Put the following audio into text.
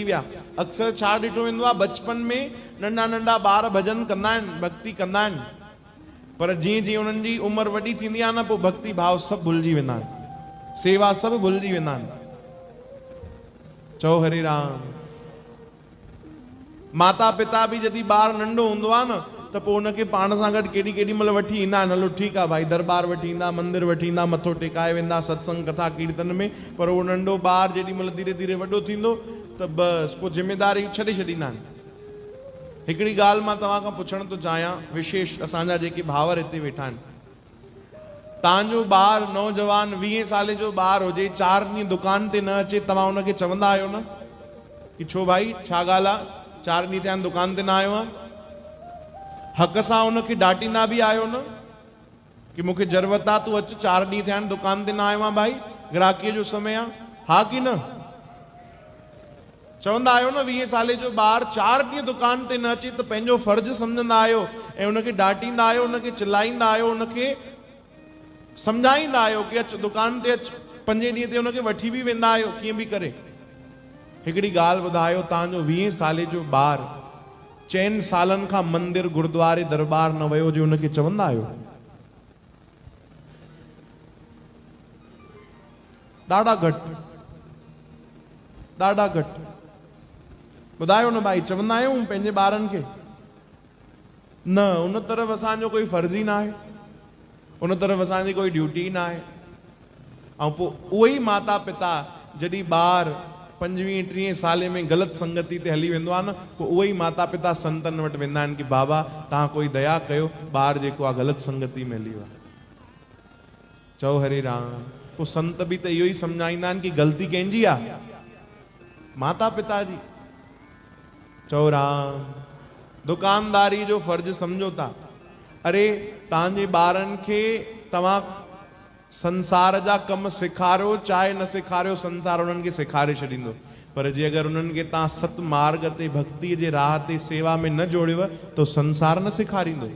थी विया। अक्सर छा ॾिठो वेंदो आहे, बचपन में नंढा नंढा ॿार भजन कंदा आहिनि, भक्ति कंदा आहिनि, पर जीअं जीअं उन्हनि जी उम्र वॾी थींदी आहे न, पोइ भक्ति भाव सभु भुलिजी वेंदा आहिनि, सेवा सभु भुलिजी वेंदा आहिनि। चओ हरे राम। माता पिता बि जॾहिं ॿार नंढो हूंदो आहे न, त पोइ उनखे पाण सां गॾु केॾी महिल वठी ईंदा आहिनि। हलो ठीकु आहे भाई, दरबार वठी ईंदा, मंदिर वठी ईंदा, मथो टेकाए वेंदा सत्संग कथा कीर्तन में। पर उहो नंढो ॿार जेॾी महिल धीरे धीरे वॾो थींदो त बसि पोइ ज़िम्मेदारी छॾे छॾींदा आहिनि। हिकिड़ी ॻाल्हि मां तव्हां खां पुछण थो चाहियां, विशेष असांजा जेके भावर हिते वेठा आहिनि, तव्हांजो ॿार नौजवान 20 साल जो ॿार हुजे, 4 ॾींहं दुकान ते न अचे, तव्हां उनखे चवंदा आहियो न कि छो भाई छा ॻाल्हि आहे, 4 ॾींहं थिया आहिनि दुकान ते न आयो आहे? हक़ सां उनखे डांटींदा बि आहियो न कि मूंखे ज़रूरत आहे, तूं अच, 4 ॾींहं थिया आहिनि दुकान ते न आयो आहे भाई, ग्राहकीअ जो समय आहे, हा कि न? चवंदा आहियो न? 20 साल जो ॿार 4 ॾींहं दुकान ते न अचे त पंहिंजो फर्ज़ सम्झंदा आहियो ऐं उनखे डांटींदा आहियो, उनखे चिल्लाईंदा आहियो, उनखे सम्झाईंदा आहियो कि अच दुकान ते अच, 5 ॾींहं ते उनखे वठी बि वेंदा आहियो कीअं बि करे। हिकिड़ी ॻाल्हि ॿुधायो, तव्हांजो 20 साल जो ॿार 4 सालनि खां मंदिर गुरुद्वारे दरबार न वियो हुजे, उनखे चवंदा आहियो? ॾाढा घटि, ॾाढा घटि। ॿुधायो न भाई, चवंदा आहियूं पंहिंजे ॿारनि खे? न, उन तरफ़ असांजो कोई फर्ज़ ई न आहे, उन तरफ़ असांजी कोई ड्यूटी न आहे। ऐं पोइ उहे ई माता पिता जॾहिं ॿार 25-30 साले में ग़लति संगति ते हली वेंदो आहे न, पोइ उहे ई माता पिता संतनि वटि वेंदा आहिनि कि बाबा तव्हां कोई दया कयो, ॿार जेको आहे ग़लति संगति में हली वियो आहे। चओ हरे राम। पोइ संत बि त इहो ई सम्झाईंदा आहिनि कि ग़लती कंहिंजी आहे? माता पिता जी। चओ राम। दुकानदारी जो फर्ज़ सम्झो था। अरे तव्हांजे ॿारनि खे तव्हां संसार जा कम सेखारियो, चाहे न सेखारियो, संसार उन्हनि खे सेखारे छॾींदो। पर जे अगरि उन्हनि खे तव्हां सत मार्ग ते, भक्तीअ जे राह ते, सेवा में न जोड़ियो त संसार न सेखारींदो।